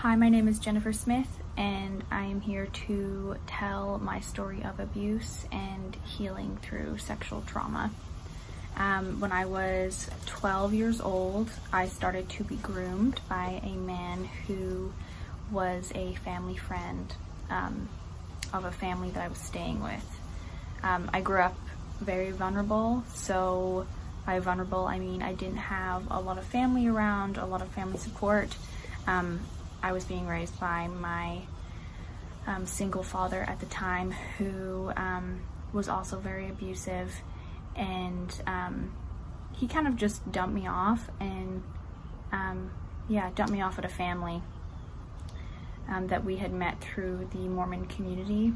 Hi, my name is Jennifer Smith, and I am here to tell my story of abuse and healing through sexual trauma. When I was 12 years old, I started to be groomed by a man who was a family friend of a family that I was staying with. I grew up very vulnerable, so by vulnerable I mean I didn't have a lot of family around, a lot of family support. I was being raised by my single father at the time, who was also very abusive, and he kind of just dumped me off and dumped me off at a family that we had met through the Mormon community.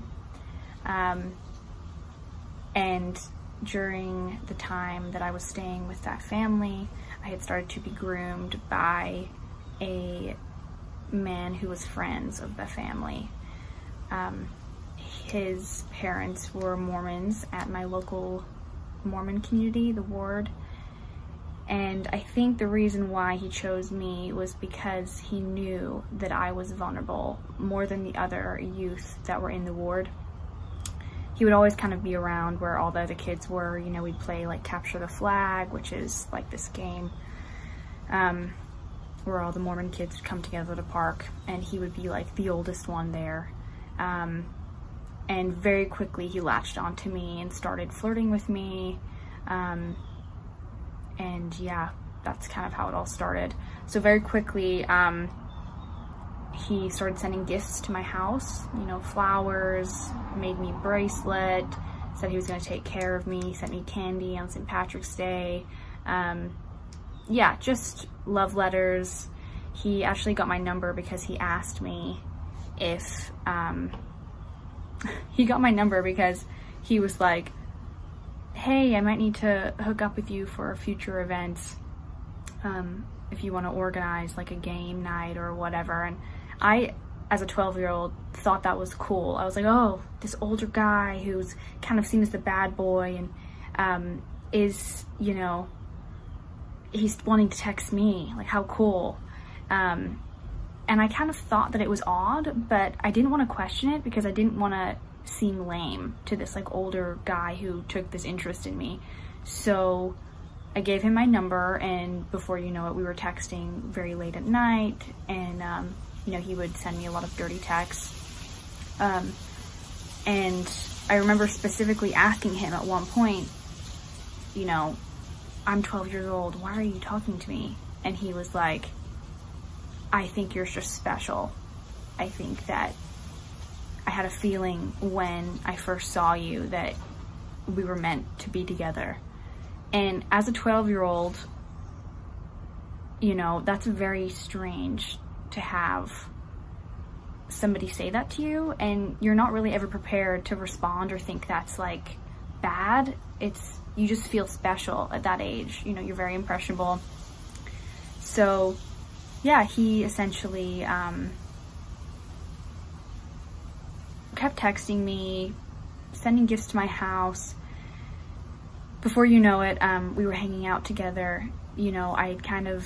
And during the time that I was staying with that family, I had started to be groomed by a man who was friends of the family. His parents were Mormons at my local Mormon community, the ward, and I think the reason why he chose me was because he knew that I was vulnerable more than the other youth that were in the ward. He would always kind of be around where all the other kids were. You know, we'd play like Capture the Flag, which is like this game where all the Mormon kids would come together at a park, and he would be like the oldest one there. And very quickly he latched onto me and started flirting with me. And yeah, that's kind of how it all started. So very quickly, he started sending gifts to my house, you know, flowers, made me a bracelet, said he was going to take care of me, sent me candy on St. Patrick's Day. Yeah, just love letters. He actually got my number because he asked me if, he got my number because he was like, hey, I might need to hook up with you for future events, if you want to organize like a game night or whatever. And I, as a 12-year-old, thought that was cool. I was like, oh, this older guy who's kind of seen as the bad boy and is, you know, he's wanting to text me, like how cool. And I kind of thought that it was odd, but I didn't want to question it because I didn't want to seem lame to this like older guy who took this interest in me. So I gave him my number, and before you know it, we were texting very late at night, and you know, he would send me a lot of dirty texts. And I remember specifically asking him at one point, you know, I'm 12 years old, why are you talking to me? And he was like, I think you're just special. I think that I had a feeling when I first saw you that we were meant to be together. And as a 12-year-old, you know, that's very strange to have somebody say that to you, and you're not really ever prepared to respond or think that's like bad. You just feel special at that age. You know, you're very impressionable. So yeah, he essentially kept texting me, sending gifts to my house. Before you know it, we were hanging out together. You know, I had kind of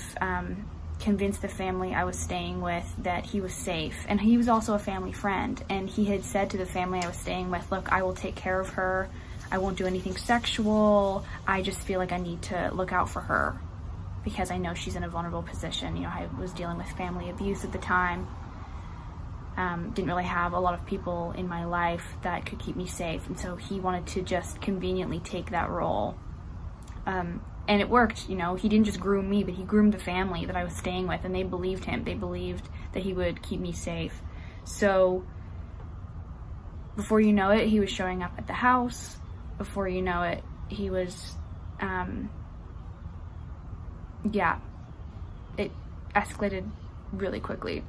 convinced the family I was staying with that he was safe, and he was also a family friend, and he had said to the family I was staying with, look, I will take care of her, I won't do anything sexual, I just feel like I need to look out for her because I know she's in a vulnerable position. You know, I was dealing with family abuse at the time, didn't really have a lot of people in my life that could keep me safe, and so he wanted to just conveniently take that role. And it worked. You know, he didn't just groom me, but he groomed the family that I was staying with, and they believed him. They believed that he would keep me safe. So before you know it, he was showing up at the house. Before you know it, he was, yeah, it escalated really quickly.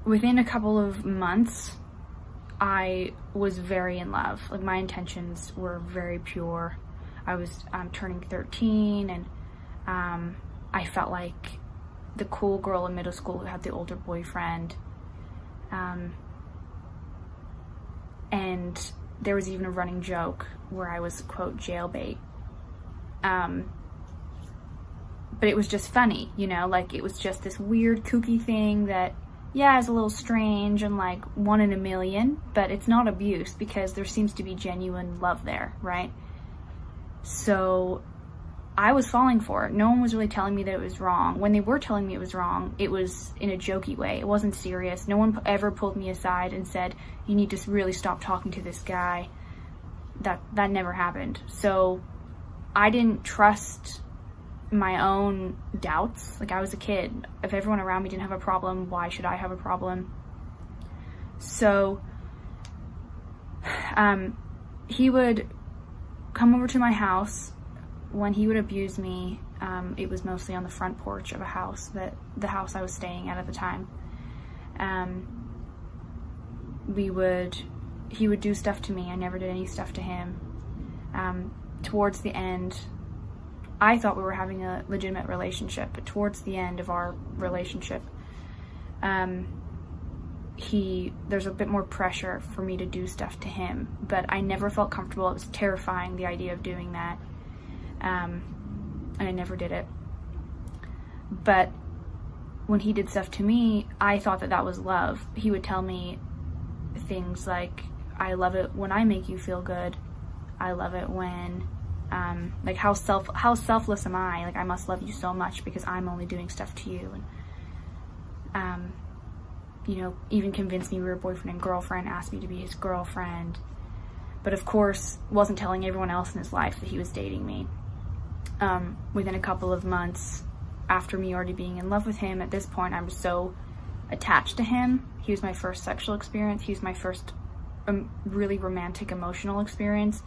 Within a couple of months, I was very in love. Like, my intentions were very pure. I was turning 13, and I felt like the cool girl in middle school who had the older boyfriend. And there was even a running joke where I was, quote, jailbait. but it was just funny, you know, like it was just this weird kooky thing that, yeah, is a little strange and like 1 in a million, but it's not abuse because there seems to be genuine love there, right? So I was falling for it. No one was really telling me that it was wrong. When they were telling me it was wrong, it was in a jokey way. It wasn't serious. No one ever pulled me aside and said, you need to really stop talking to this guy. That never happened. So I didn't trust my own doubts. Like, I was a kid. If everyone around me didn't have a problem, why should I have a problem? So he would come over to my house. When he would abuse me, it was mostly on the front porch of the house I was staying at the time. He would do stuff to me. I never did any stuff to him. Towards the end, I thought we were having a legitimate relationship, but towards the end of our relationship, there's a bit more pressure for me to do stuff to him, but I never felt comfortable. It was terrifying, the idea of doing that. And I never did it. But when he did stuff to me, I thought that was love. He would tell me things like, I love it when I make you feel good. I love it when, like, how selfless am I? Like, I must love you so much because I'm only doing stuff to you. And, you know, even convinced me we were boyfriend and girlfriend, asked me to be his girlfriend. But of course, wasn't telling everyone else in his life that he was dating me. Within a couple of months after me already being in love with him, at this point I was so attached to him. He was my first sexual experience. He was my first really romantic emotional experience.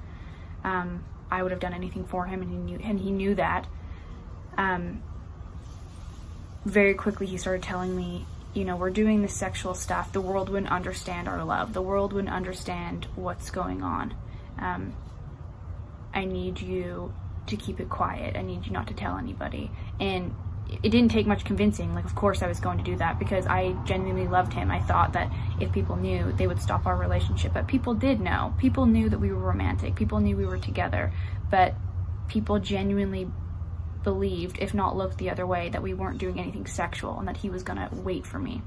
I would have done anything for him, and he knew that. Very quickly he started telling me, you know, we're doing this sexual stuff. The world wouldn't understand our love. The world wouldn't understand what's going on. I need you to keep it quiet. I need you not to tell anybody. And it didn't take much convincing. Like, of course I was going to do that because I genuinely loved him. I thought that if people knew, they would stop our relationship. But people did know. People knew that we were romantic. People knew we were together. But people genuinely believed, if not looked the other way, that we weren't doing anything sexual and that he was gonna wait for me.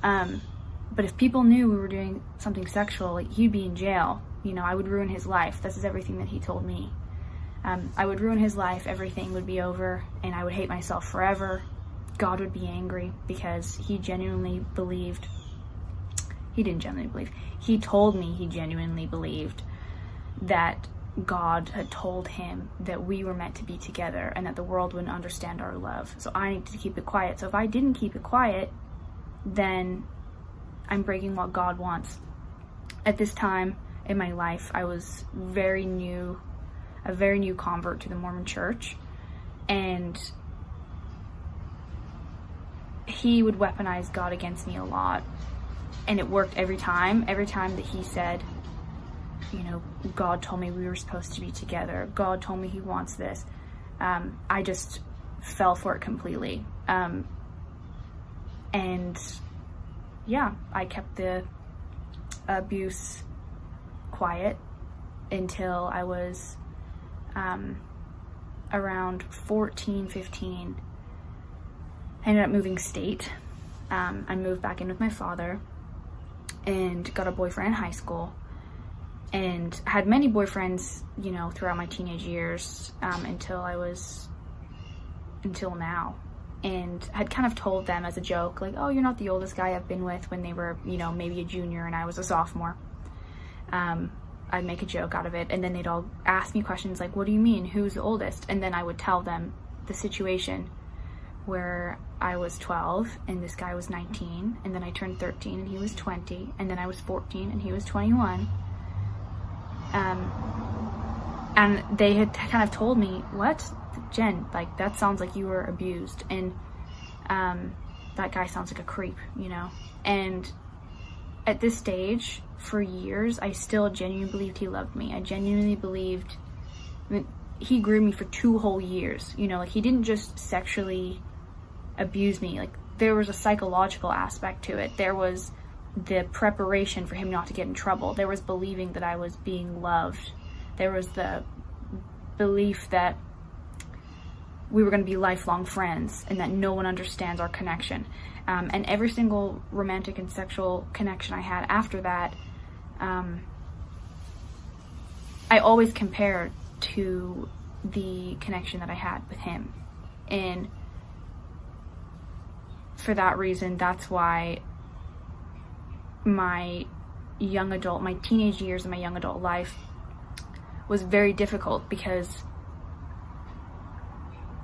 But if people knew we were doing something sexual, like, he'd be in jail. You know, I would ruin his life. This is everything that he told me. I would ruin his life, everything would be over, and I would hate myself forever. God would be angry because he genuinely believed, he didn't genuinely believe, he told me he genuinely believed that God had told him that we were meant to be together and that the world wouldn't understand our love. So I needed to keep it quiet. So if I didn't keep it quiet, then I'm breaking what God wants. At this time in my life, I was a very new convert to the Mormon church, and he would weaponize God against me a lot, and it worked every time that he said, you know, God told me we were supposed to be together. God told me he wants this. I just fell for it completely. And yeah, I kept the abuse quiet until I was around 14, 15. I ended up moving state. I moved back in with my father and got a boyfriend in high school, and had many boyfriends, you know, throughout my teenage years, until now, and had kind of told them as a joke, like, oh, you're not the oldest guy I've been with, when they were, you know, maybe a junior and I was a sophomore. I'd make a joke out of it, and then they'd all ask me questions like, what do you mean, who's the oldest? And then I would tell them the situation where I was 12 and this guy was 19, and then I turned 13 and he was 20, and then I was 14 and he was 21. And they had kind of told me, what, Jen, like, that sounds like you were abused, and that guy sounds like a creep, you know. And at this stage, for years, I still genuinely believed he loved me. I genuinely believed, I mean, he groomed me for 2 whole years, you know, like, he didn't just sexually abuse me. Like, there was a psychological aspect to it. There was the preparation for him not to get in trouble. There was believing that I was being loved. There was the belief that we were going to be lifelong friends and that no one understands our connection. And every single romantic and sexual connection I had after that, I always compared to the connection that I had with him. And for that reason, that's why my teenage years and my young adult life was very difficult, because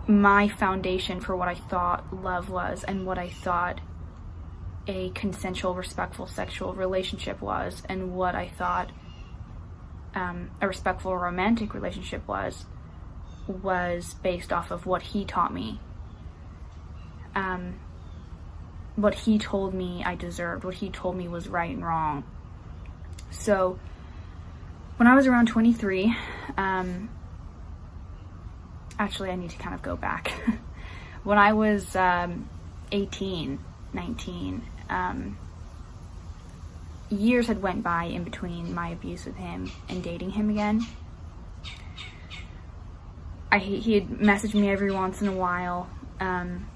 my foundation for what I thought love was and what I thought a consensual, respectful sexual relationship was, and what I thought a respectful romantic relationship was based off of what he taught me. What he told me I deserved, what he told me was right and wrong. So when I was around 23, actually I need to kind of go back. When I was 18, 19, years had went by in between my abuse with him and dating him again. He had messaged me every once in a while,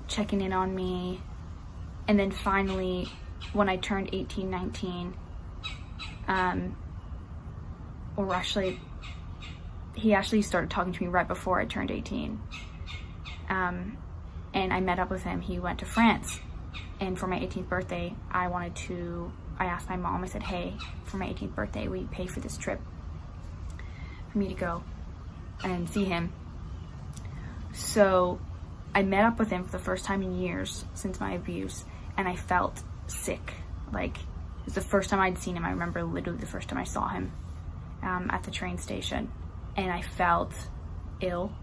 checking in on me. And then finally, when I turned 18, 19, or actually, he actually started talking to me right before I turned 18. And I met up with him. He went to France. And for my 18th birthday, I asked my mom, I said, hey, for my 18th birthday, will you pay for this trip for me to go and see him? So I met up with him for the first time in years since my abuse, and I felt sick. Like, it was the first time I'd seen him. I remember literally the first time I saw him at the train station, and I felt ill.